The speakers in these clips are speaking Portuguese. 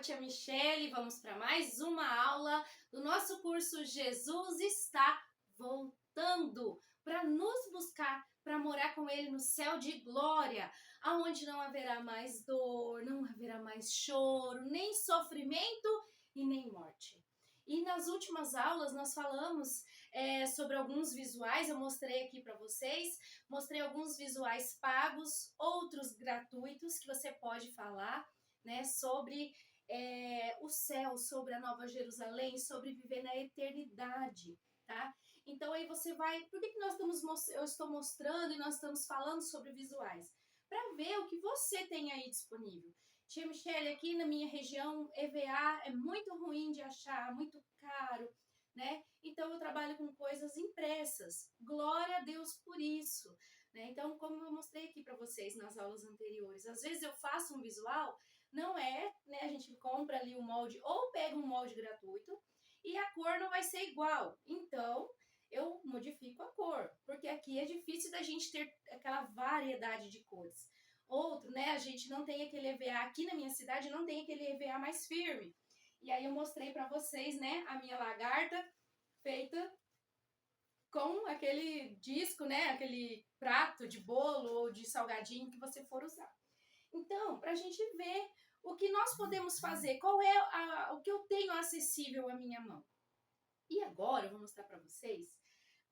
a tia Michele, vamos para mais uma aula do nosso curso Jesus está voltando para nos buscar, para morar com Ele no céu de glória, aonde não haverá mais dor, não haverá mais choro, nem sofrimento e nem morte. E nas últimas aulas nós falamos sobre alguns visuais, eu mostrei aqui para vocês, mostrei alguns visuais pagos, outros gratuitos que você pode falar, né, sobre o céu, sobre a Nova Jerusalém, sobre viver na eternidade, tá? Então aí você vai, por que eu estou mostrando e nós estamos falando sobre visuais? Para ver o que você tem aí disponível. Tia Michele, aqui na minha região, EVA é muito ruim de achar, muito caro, né? Então eu trabalho com coisas impressas. Glória a Deus por isso, né? Então, como eu mostrei aqui para vocês nas aulas anteriores, às vezes eu faço um visual, não é, né? A gente compra ali o molde ou pega um molde gratuito e a cor não vai ser igual. Então, eu modifico a cor, porque aqui é difícil da gente ter aquela variedade de cores. Outro, né, a gente não tem aquele EVA, aqui na minha cidade não tem aquele EVA mais firme. E aí eu mostrei para vocês, né, a minha lagarta feita com aquele disco, né, aquele prato de bolo ou de salgadinho que você for usar. Então, para a gente ver o que nós podemos fazer, qual é o que eu tenho acessível à minha mão. E agora eu vou mostrar para vocês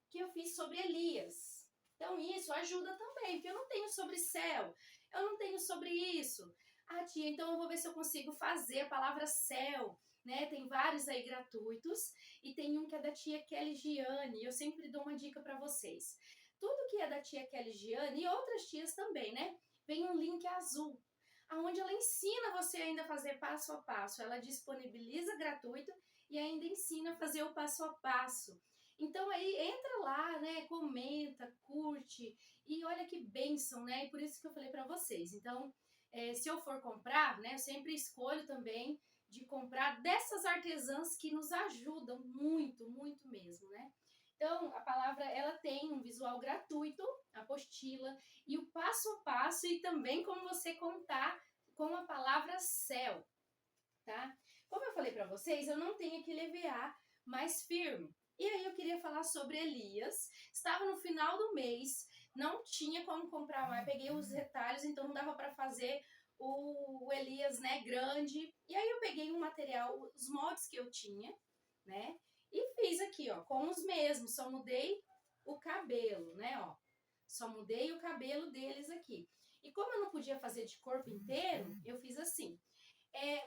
o que eu fiz sobre Elias. Então isso ajuda também, porque eu não tenho sobre céu, eu não tenho sobre isso. Ah, tia, então eu vou ver se eu consigo fazer a palavra céu, né? Tem vários aí gratuitos e tem um que é da tia Kelly Gianni. Eu sempre dou uma dica para vocês. Tudo que é da tia Kelly Gianni e outras tias também, né? Vem um link azul, aonde ela ensina você ainda a fazer passo a passo. Ela disponibiliza gratuito e ainda ensina a fazer o passo a passo. Então aí entra lá, né, comenta, curte e olha que bênção, né? E por isso que eu falei para vocês. Então, se eu for comprar, né, eu sempre escolho também de comprar dessas artesãs que nos ajudam muito, muito mesmo, né? Então, a palavra, ela tem um visual gratuito, a apostila, e o passo a passo e também como você contar com a palavra céu, tá? Como eu falei para vocês, eu não tenho aquele EVA mais firme. E aí eu queria falar sobre Elias. Estava no final do mês, não tinha como comprar mais, peguei os retalhos, então não dava para fazer o Elias, né, grande. E aí eu peguei um material, os moldes que eu tinha, né, e fiz aqui, ó, com os mesmos, só mudei o cabelo, né, ó. Só mudei o cabelo deles aqui. E como eu não podia fazer de corpo inteiro, eu fiz assim.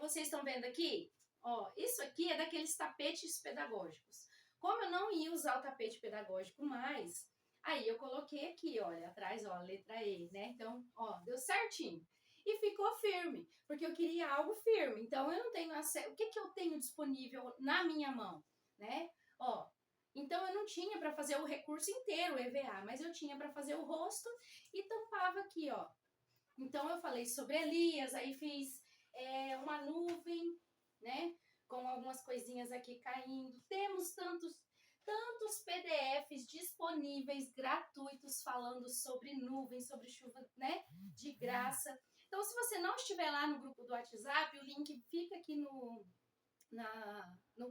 Vocês estão vendo aqui? Ó, isso aqui é daqueles tapetes pedagógicos. Como eu não ia usar o tapete pedagógico mais, aí eu coloquei aqui, olha, atrás, ó, a letra E, né? Então, ó, deu certinho. E ficou firme, porque eu queria algo firme. Então, eu não tenho acesso. O que eu tenho disponível na minha mão, né? Ó, então eu não tinha para fazer o recurso inteiro, o EVA, mas eu tinha para fazer o rosto e tampava aqui, ó. Então, eu falei sobre Elias, aí fiz uma nuvem, né? Com algumas coisinhas aqui caindo. Temos tantos PDFs disponíveis, gratuitos, falando sobre nuvens, sobre chuva, né? De graça. Então, se você não estiver lá no grupo do WhatsApp, o link fica aqui no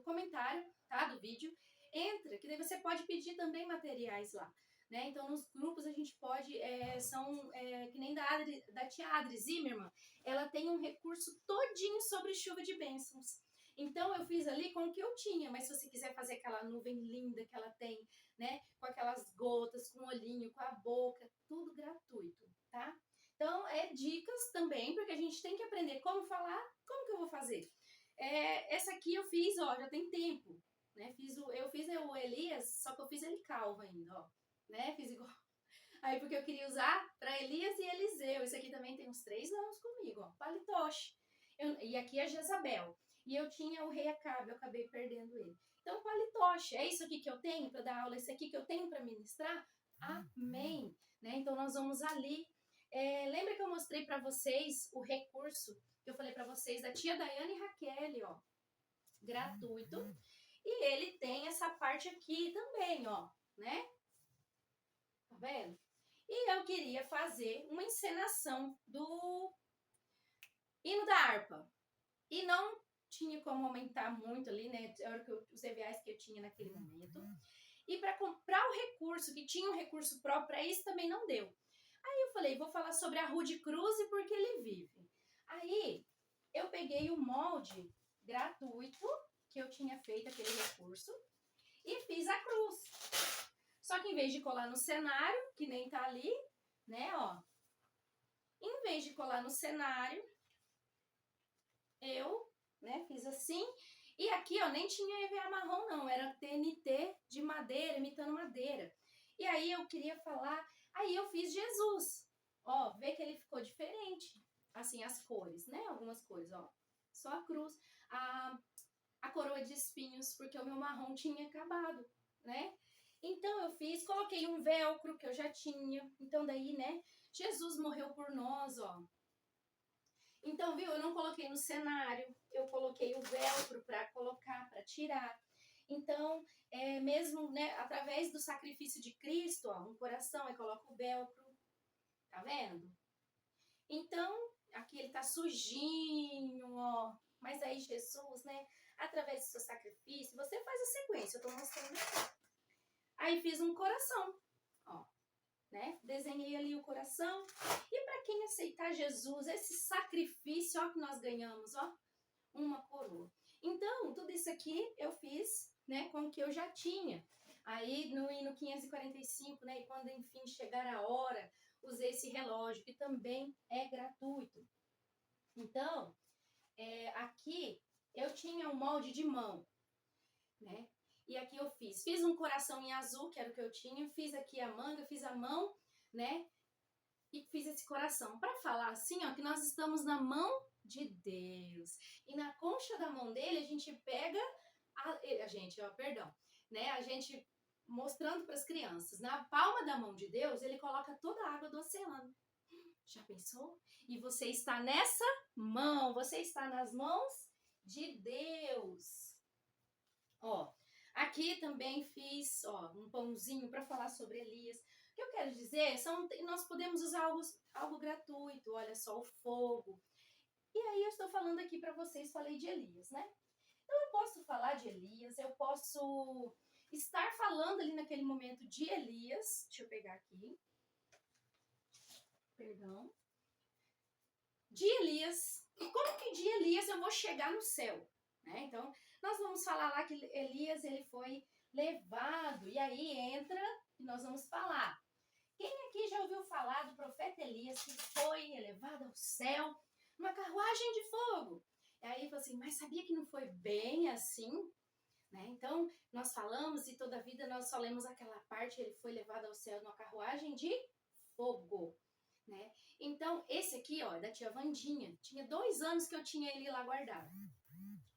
comentário, tá? Do vídeo. Entra, que daí você pode pedir também materiais lá. Né? Então, nos grupos a gente pode, que nem da tia Adri Zimmermann, ela tem um recurso todinho sobre chuva de bênçãos. Então, eu fiz ali com o que eu tinha, mas se você quiser fazer aquela nuvem linda que ela tem, né? Com aquelas gotas, com o olhinho, com a boca, tudo gratuito, tá? Então, dicas também, porque a gente tem que aprender como falar, como que eu vou fazer? Essa aqui eu fiz, ó, já tem tempo, né? Eu fiz o Elias, só que eu fiz ele calvo ainda, ó. Né? Fiz igual. Aí porque eu queria usar para Elias e Eliseu. Esse aqui também tem uns 3 anos comigo, ó. Palitoche. E aqui é Jezabel. E eu tinha o rei Acabe, eu acabei perdendo ele. Então, palitoche, é isso aqui que eu tenho para dar aula, esse aqui que eu tenho para ministrar? Amém. Né? Então, nós vamos ali. Lembra que eu mostrei para vocês o recurso que eu falei para vocês da tia Daiane e Raquel, ó. Gratuito. E ele tem essa parte aqui também, ó. Né? Tá vendo? E eu queria fazer uma encenação do hino da harpa. e não tinha como aumentar muito ali, né? Era os EVAs que eu tinha naquele momento. E para comprar o recurso, que tinha um recurso próprio para isso, também não deu. Aí eu falei, vou falar sobre a Rude Cruz e porque ele vive. Aí eu peguei o molde gratuito que eu tinha feito, aquele recurso, e fiz a cruz. Só que em vez de colar no cenário, que nem tá ali, né, ó. Em vez de colar no cenário, eu, né, fiz assim. E aqui, ó, nem tinha EVA marrom, não. Era TNT de madeira, imitando madeira. E aí eu queria falar... Aí eu fiz Jesus. Ó, vê que ele ficou diferente. Assim, as cores, né? Algumas cores, ó. Só a cruz. A coroa de espinhos, porque o meu marrom tinha acabado, né? Então eu fiz, coloquei um velcro que eu já tinha. Então daí, né? Jesus morreu por nós, ó. Então, viu? Eu não coloquei no cenário, eu coloquei o velcro para colocar, para tirar. Então, mesmo, né, através do sacrifício de Cristo, ó, um coração, aí coloca o velcro, tá vendo? Então, aqui ele tá sujinho, ó. Mas aí Jesus, né, através do seu sacrifício, você faz a sequência, eu tô mostrando aqui. Aí fiz um coração, ó. Né? Desenhei ali o coração. E para quem aceitar Jesus, esse sacrifício, ó, que nós ganhamos, ó, uma coroa. Então, tudo isso aqui eu fiz, né, com o que eu já tinha. Aí no hino 545, né, e quando enfim chegar a hora, usei esse relógio, que também é gratuito. Então, aqui eu tinha um molde de mão, né? E aqui eu fiz um coração em azul, que era o que eu tinha, fiz aqui a manga, fiz a mão, né? E fiz esse coração. Para falar assim, ó, que nós estamos na mão de Deus. E na concha da mão dele, a gente pega a gente, ó, perdão, né? A gente mostrando para as crianças. Na palma da mão de Deus, ele coloca toda a água do oceano. Já pensou? E você está nessa mão, você está nas mãos de Deus. Ó, aqui também fiz, ó, um pãozinho para falar sobre Elias. O que eu quero dizer nós podemos usar algo gratuito, olha só, o fogo. E aí eu estou falando aqui para vocês, falei de Elias, né? Então eu posso falar de Elias, eu posso estar falando ali naquele momento de Elias. Deixa eu pegar aqui. Perdão. De Elias. Como que de Elias eu vou chegar no céu? Né? Então, nós vamos falar lá que Elias ele foi levado. E aí entra e nós vamos falar. Quem aqui já ouviu falar do profeta Elias que foi elevado ao céu numa carruagem de fogo? E aí fala assim, mas sabia que não foi bem assim? Né? Então, nós falamos e toda a vida nós só lemos aquela parte, ele foi levado ao céu numa carruagem de fogo. Né? Então, esse aqui, ó, é da tia Vandinha. Tinha 2 anos que eu tinha ele lá guardado.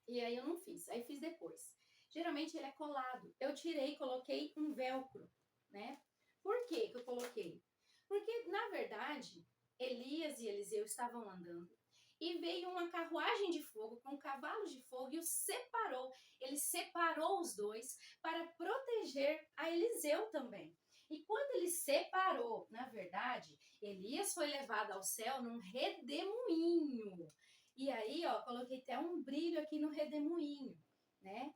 E aí eu não fiz, aí fiz depois. Geralmente ele é colado. Eu tirei e coloquei um velcro, né? Por que que eu coloquei? Porque, na verdade, Elias e Eliseu estavam andando e veio uma carruagem de fogo com cavalos de fogo e os separou. Ele separou os dois para proteger a Eliseu também. E quando ele separou, na verdade, Elias foi levado ao céu num redemoinho. E aí, ó, coloquei até um brilho aqui no redemoinho, né?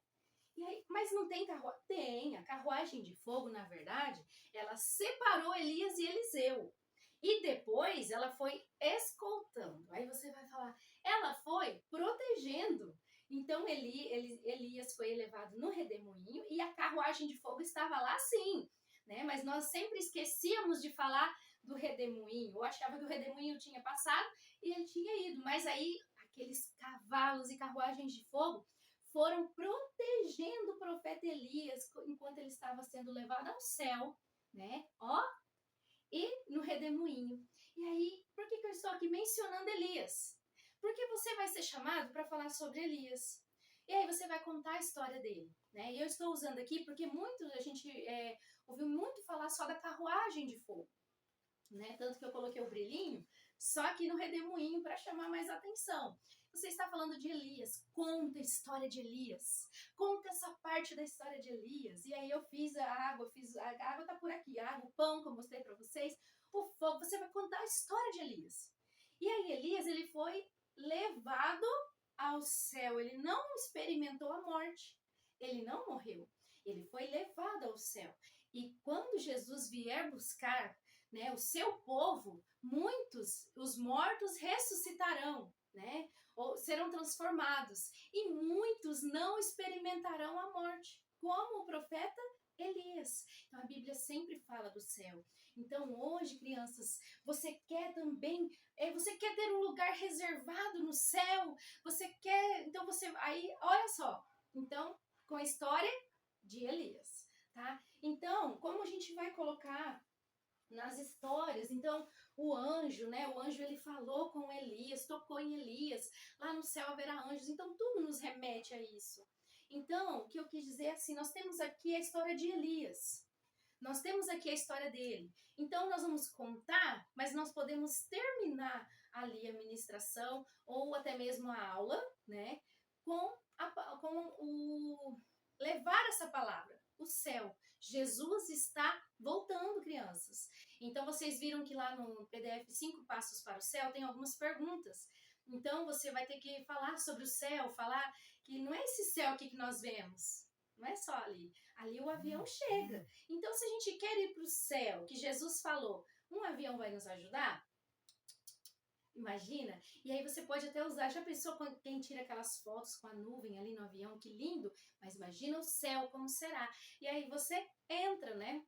E aí, mas não tem carruagem? Tem. A carruagem de fogo, na verdade, ela separou Elias e Eliseu. E depois ela foi escoltando. Aí você vai falar, ela foi protegendo. Então Elias foi elevado no redemoinho e a carruagem de fogo estava lá sim. Né? Mas nós sempre esquecíamos de falar do redemoinho. Eu achava que o redemoinho tinha passado e ele tinha ido. Mas aí aqueles cavalos e carruagens de fogo foram protegendo o profeta Elias enquanto ele estava sendo levado ao céu, né? Ó, e no redemoinho. E aí, por que eu estou aqui mencionando Elias? Porque você vai ser chamado para falar sobre Elias. E aí você vai contar a história dele, né? E eu estou usando aqui porque a gente ouviu muito falar só da carruagem de fogo, né? Tanto que eu coloquei o brilhinho só aqui no redemoinho para chamar mais atenção. Você está falando de Elias, conta a história de Elias, conta essa parte da história de Elias. E aí eu fiz a água, a água tá por aqui, a água, o pão que eu mostrei para vocês, o fogo, você vai contar a história de Elias. E aí Elias, ele foi levado ao céu. Ele não experimentou a morte. Ele não morreu. Ele foi levado ao céu. E quando Jesus vier buscar, né, o seu povo, muitos, os mortos ressuscitarão, né? Ou serão transformados. E muitos não experimentarão a morte, como o profeta Elias. Então a Bíblia sempre fala do céu. Então hoje, crianças, você quer também, você quer ter um lugar reservado no céu? Você quer, então você, aí, olha só. Então, com a história de Elias, tá? Então, como a gente vai colocar nas histórias, então o anjo, né? O anjo ele falou com Elias, tocou em Elias, lá no céu haverá anjos, então tudo nos remete a isso. Então, o que eu quis dizer é assim, nós temos aqui a história de Elias. Nós temos aqui a história dele. Então, nós vamos contar, mas nós podemos terminar ali a ministração ou até mesmo a aula, né? Com o levar essa palavra, o céu. Jesus está voltando, crianças. Então, vocês viram que lá no PDF 5 Passos para o Céu tem algumas perguntas. Então, você vai ter que falar sobre o céu, falar que não é esse céu aqui que nós vemos. Não é só ali. Ali o avião chega. Então, se a gente quer ir para o céu, que Jesus falou, um avião vai nos ajudar? Imagina? E aí você pode até usar, já pensou quem tira aquelas fotos com a nuvem ali no avião, que lindo? Mas imagina o céu, como será? E aí você entra, né?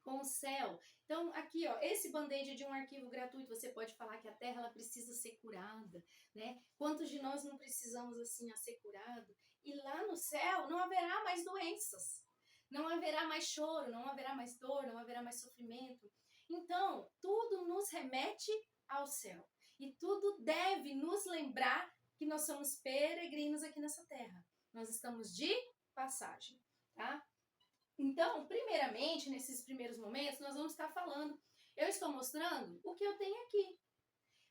Com o céu. Então, aqui, ó, esse band-aid de um arquivo gratuito, você pode falar que a Terra ela precisa ser curada, né? Quantos de nós não precisamos, assim, a ser curado? E lá no céu não haverá mais doenças, não haverá mais choro, não haverá mais dor, não haverá mais sofrimento. Então, tudo nos remete ao céu. E tudo deve nos lembrar que nós somos peregrinos aqui nessa terra. Nós estamos de passagem, tá? Então, primeiramente, nesses primeiros momentos, nós vamos estar falando. Eu estou mostrando o que eu tenho aqui,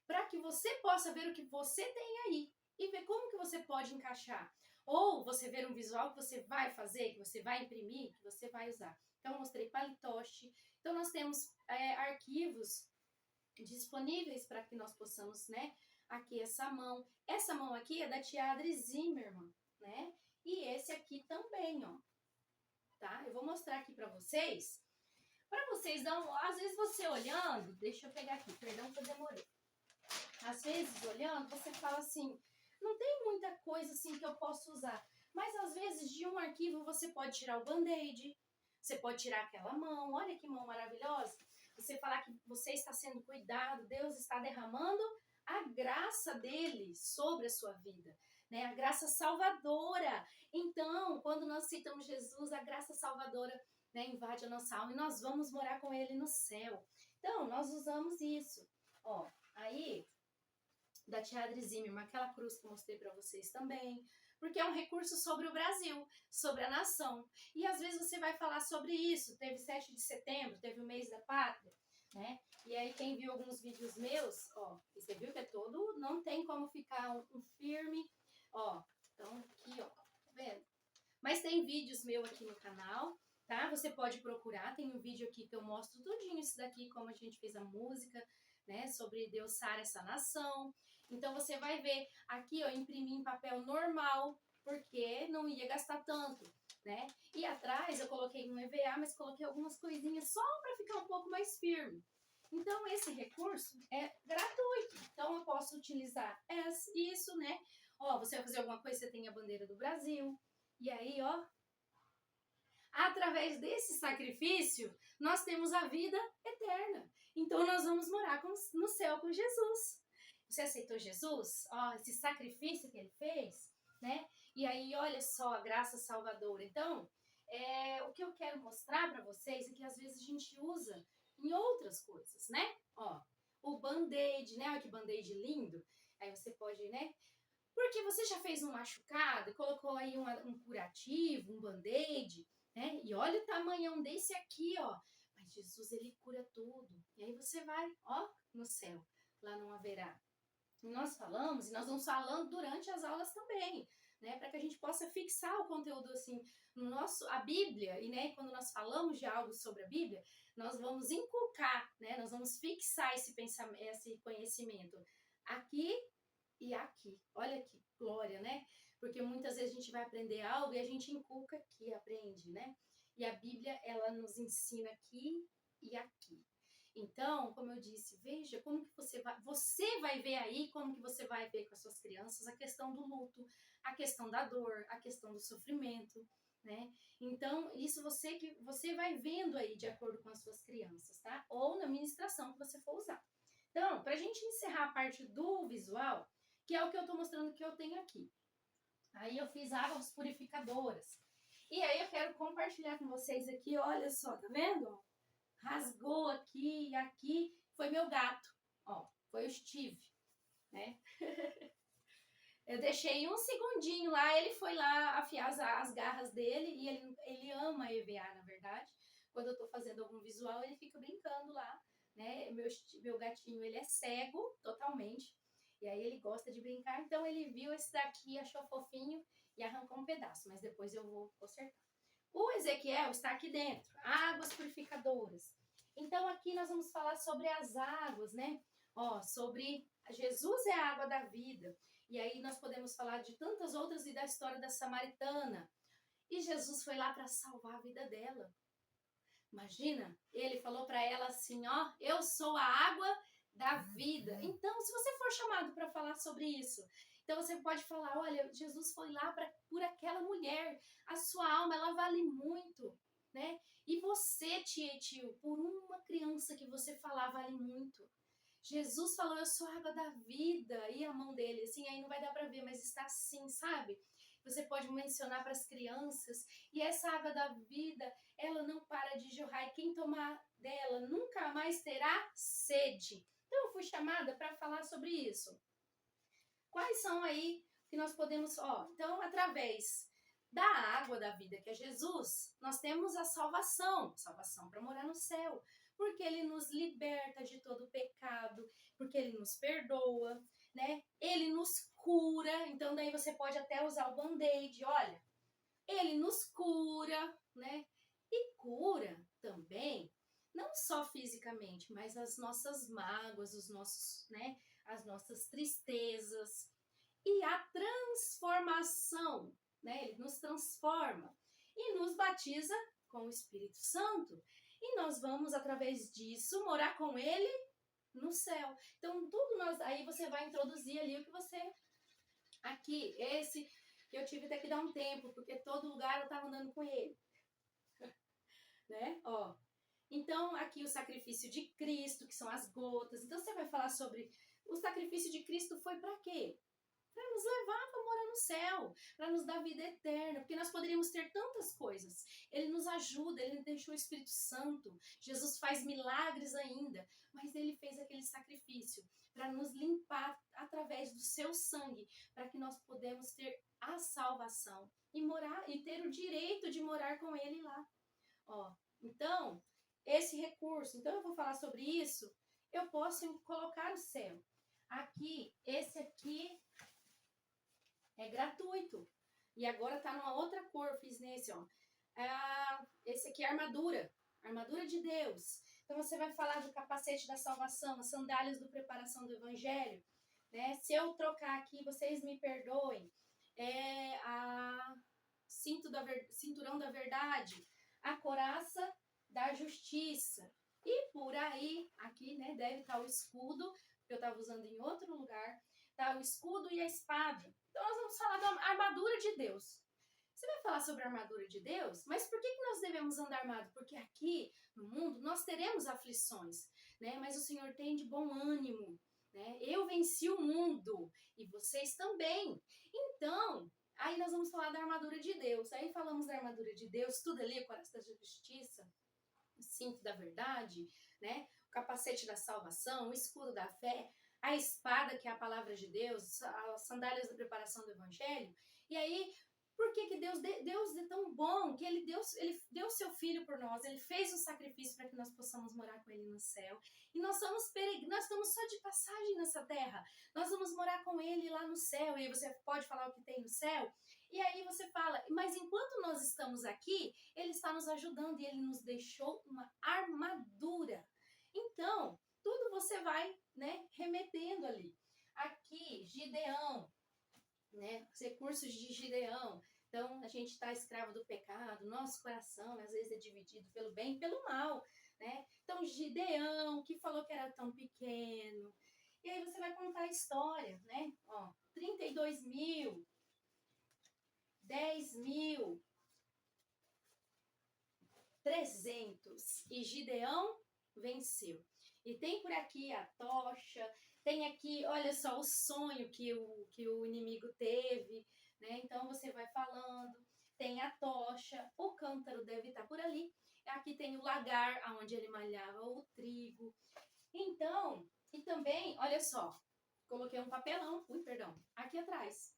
para que você possa ver o que você tem aí e ver como que você pode encaixar. Ou você ver um visual que você vai fazer, que você vai imprimir, que você vai usar. Então, eu mostrei palitoche. Então, nós temos arquivos disponíveis para que nós possamos, né? Aqui essa mão. Essa mão aqui é da tia Adri Zimmermann, né? E esse aqui também, ó. Tá? Eu vou mostrar aqui para vocês não, às vezes você olhando, deixa eu pegar aqui, perdão que eu demorei. Às vezes olhando, você fala assim, não tem muita coisa assim que eu posso usar, mas às vezes de um arquivo você pode tirar o band-aid, você pode tirar aquela mão, olha que mão maravilhosa, você falar que você está sendo cuidado, Deus está derramando a graça dele sobre a sua vida, né? A graça salvadora. Então, quando nós citamos Jesus, a graça salvadora, né, invade a nossa alma e nós vamos morar com ele no céu. Então, nós usamos isso. Ó, aí, da tia Adri Zimmermann, aquela cruz que eu mostrei para vocês também, porque é um recurso sobre o Brasil, sobre a nação. E às vezes você vai falar sobre isso. Teve 7 de setembro, teve o mês da pátria, né? E aí quem viu alguns vídeos meus, ó, você viu que é todo, não tem como ficar um firme, ó. Então aqui, ó, tá vendo? Mas tem vídeos meus aqui no canal, tá? Você pode procurar, tem um vídeo aqui que eu mostro tudinho isso daqui, como a gente fez a música, né? Sobre Deus sarar essa nação. Então você vai ver aqui, ó, imprimi em papel normal, porque não ia gastar tanto, né? E atrás eu coloquei um EVA, mas coloquei algumas coisinhas só para ficar um pouco mais firme. Então esse recurso é gratuito. Então eu posso utilizar isso, né? Ó, você vai fazer alguma coisa, você tem a bandeira do Brasil. E aí, ó, através desse sacrifício, nós temos a vida eterna. Então nós vamos morar no céu com Jesus. Você aceitou Jesus? Ó, esse sacrifício que ele fez, né? E aí, olha só a graça salvadora. Então, o que eu quero mostrar para vocês é que às vezes a gente usa em outras coisas, né? Ó, o band-aid, né? Olha que band-aid lindo. Aí você pode, né? Porque você já fez um machucado, colocou aí um curativo, um band-aid, né? E olha o tamanhão desse aqui, ó. Mas Jesus, ele cura tudo. E aí você vai, ó, no céu. Lá não haverá. E nós falamos, e nós vamos falando durante as aulas também, né? Para que a gente possa fixar o conteúdo, assim, no a Bíblia. E, né, quando nós falamos de algo sobre a Bíblia, nós vamos inculcar, né? Nós vamos fixar esse pensamento, esse conhecimento aqui e aqui. Olha que glória, né? Porque muitas vezes a gente vai aprender algo e a gente inculca aqui, aprende, né? E a Bíblia, ela nos ensina aqui e aqui. Então, como eu disse, veja como que você vai ver aí, como que você vai ver com as suas crianças a questão do luto, a questão da dor, a questão do sofrimento, né? Então, isso você vai vendo aí de acordo com as suas crianças, tá? Ou na ministração que você for usar. Então, pra gente encerrar a parte do visual, que é o que eu tô mostrando que eu tenho aqui. Aí eu fiz águas purificadoras. E aí eu quero compartilhar com vocês aqui, olha só, tá vendo? Rasgou aqui e aqui, foi meu gato, ó, foi o Steve, né? Eu deixei um segundinho lá, ele foi lá afiar as garras dele e ele ama EVA, na verdade. Quando eu tô fazendo algum visual, ele fica brincando lá, né? Meu gatinho, ele é cego totalmente, e aí ele gosta de brincar, então ele viu esse daqui, achou fofinho e arrancou um pedaço, mas depois eu vou consertar. O Ezequiel está aqui dentro, águas purificadoras. Então aqui nós vamos falar sobre as águas, né? Ó, sobre Jesus é a água da vida. E aí nós podemos falar de tantas outras e da história da samaritana. E Jesus foi lá para salvar a vida dela. Imagina, ele falou para ela assim, ó, eu sou a água da vida. Então, se você for chamado para falar sobre isso, então você pode falar, olha, Jesus foi lá por aquela mulher, a sua alma, ela vale muito, né? E você, tia e tio, por uma criança que você falar, vale muito. Jesus falou, eu sou a água da vida, e a mão dele, assim, aí não vai dar para ver, mas está assim, sabe? Você pode mencionar para as crianças, e essa água da vida, ela não para de jorrar, e quem tomar dela nunca mais terá sede. Então eu fui chamada para falar sobre isso. Quais são aí que nós podemos, ó, então através da água da vida que é Jesus, nós temos a salvação para morar no céu, porque ele nos liberta de todo pecado, porque ele nos perdoa, né? Ele nos cura, então daí você pode até usar o band-aid, olha, ele nos cura, né? E cura também, não só fisicamente, mas as nossas mágoas, os nossos, né? As nossas tristezas e a transformação, né? Ele nos transforma e nos batiza com o Espírito Santo. E nós vamos, através disso, morar com ele no céu. Então, tudo nós. Aí você vai introduzir ali o que você. Aqui, esse que eu tive até que dar um tempo, porque todo lugar eu estava andando com ele. Né? Ó. Então, aqui o sacrifício de Cristo, que são as gotas. Então, você vai falar sobre. O sacrifício de Cristo foi para quê? Para nos levar para morar no céu, para nos dar vida eterna, porque nós poderíamos ter tantas coisas. Ele nos ajuda, ele deixou o Espírito Santo, Jesus faz milagres ainda, mas ele fez aquele sacrifício para nos limpar através do seu sangue, para que nós podemos ter a salvação e morar e ter o direito de morar com ele lá. Ó, então, esse recurso, então eu vou falar sobre isso, eu posso colocar o céu. Aqui, esse aqui é gratuito. E agora tá numa outra cor, fiz nesse, ó. Esse aqui é a armadura. Armadura de Deus. Então você vai falar do capacete da salvação, as sandálias do preparação do evangelho. Né? Se eu trocar aqui, vocês me perdoem. É a cinturão da verdade. A couraça da justiça. E por aí, aqui, né, deve estar o escudo, que eu estava usando em outro lugar. Tá o escudo e a espada. Então nós vamos falar da armadura de Deus. Você vai falar sobre a armadura de Deus? Mas por que nós devemos andar armado? Porque aqui no mundo nós teremos aflições, né? Mas o Senhor tem de bom ânimo, né? Eu venci o mundo e vocês também. Então, aí nós vamos falar da armadura de Deus. Aí falamos da armadura de Deus, tudo ali, o coração da justiça, o cinto da verdade, né? O capacete da salvação, o escudo da fé, a espada, que é a palavra de Deus, as sandálias da preparação do evangelho. E aí, por que Deus é tão bom que ele deu seu filho por nós, ele fez o sacrifício para que nós possamos morar com ele no céu. E nós estamos só de passagem nessa terra. Nós vamos morar com ele lá no céu. E aí você pode falar o que tem no céu. E aí você fala, mas enquanto nós estamos aqui, ele está nos ajudando e ele nos deixou uma armadura. Então, tudo você vai, né, remetendo ali. Aqui, Gideão, né? Os recursos de Gideão. Então, a gente está escravo do pecado, nosso coração às vezes é dividido pelo bem e pelo mal, né? Então, Gideão, que falou que era tão pequeno. E aí você vai contar a história, né? Ó, 32 mil, 10.000, 300. E Gideão venceu. E tem por aqui a tocha, tem aqui, olha só, o sonho que o inimigo teve, né? Então você vai falando, tem a tocha, o cântaro deve estar por ali. Aqui tem o lagar, onde ele malhava o trigo. Então, e também, olha só, coloquei um papelão, perdão, aqui atrás.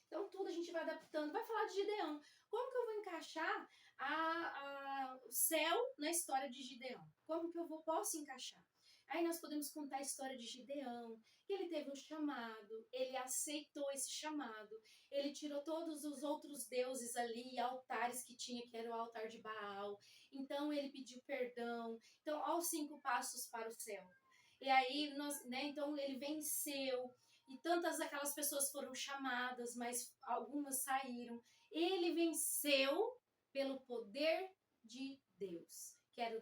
Então, tudo a gente vai adaptando. Vai falar de Gideão. Como que eu vou encaixar o céu na história de Gideão? Como que eu posso encaixar? Aí nós podemos contar a história de Gideão, que ele teve um chamado, ele aceitou esse chamado, ele tirou todos os outros deuses ali, altares que tinha, que era o altar de Baal. Então, ele pediu perdão. Então, aos 5 passos para o céu. E aí, então, ele venceu. E tantas aquelas pessoas foram chamadas, mas algumas saíram. Ele venceu pelo poder de Deus, que é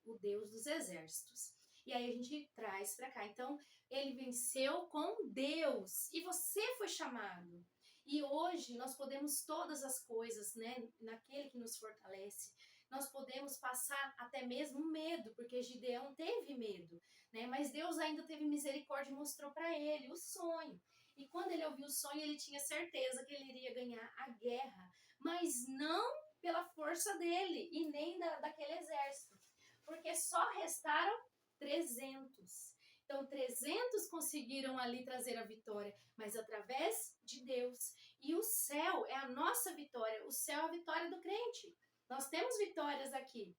o Deus dos exércitos. E aí a gente traz para cá. Então, ele venceu com Deus. E você foi chamado. E hoje nós podemos todas as coisas, né, naquele que nos fortalece. Nós podemos passar até mesmo medo, porque Gideão teve medo, né? Mas Deus ainda teve misericórdia e mostrou para ele o sonho. E quando ele ouviu o sonho, ele tinha certeza que ele iria ganhar a guerra, mas não pela força dele e nem daquele exército, porque só restaram 300. Então, 300 conseguiram ali trazer a vitória, mas através de Deus. E o céu é a nossa vitória, o céu é a vitória do crente. Nós temos vitórias aqui,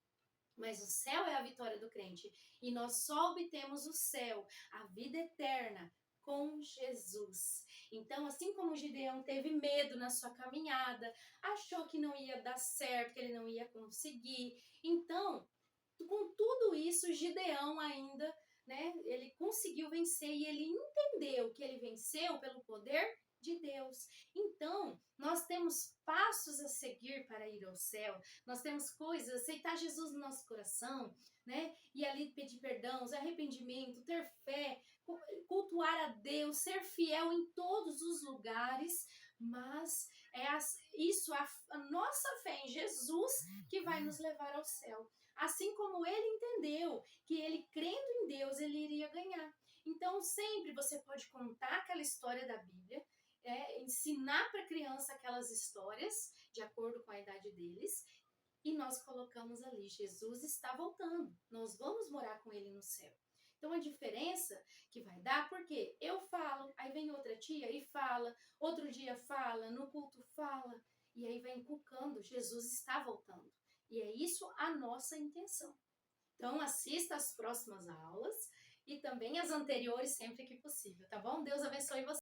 mas o céu é a vitória do crente. E nós só obtemos o céu, a vida eterna, com Jesus. Então, assim como Gideão teve medo na sua caminhada, achou que não ia dar certo, que ele não ia conseguir. Então, com tudo isso, Gideão ainda, né, ele conseguiu vencer e ele entendeu que ele venceu pelo poder de Deus. Então, nós temos passos a seguir para ir ao céu, nós temos coisas, aceitar Jesus no nosso coração, né? E ali pedir perdão, arrependimento, ter fé, cultuar a Deus, ser fiel em todos os lugares, mas é a nossa fé em Jesus que vai nos levar ao céu. Assim como ele entendeu que ele crendo em Deus, ele iria ganhar. Então, sempre você pode contar aquela história da Bíblia, ensinar para a criança aquelas histórias, de acordo com a idade deles, e nós colocamos ali, Jesus está voltando, nós vamos morar com ele no céu. Então, a diferença que vai dar, porque eu falo, aí vem outra tia e fala, outro dia fala, no culto fala, e aí vai inculcando, Jesus está voltando. E é isso a nossa intenção. Então, assista as próximas aulas e também as anteriores sempre que possível, tá bom? Deus abençoe você.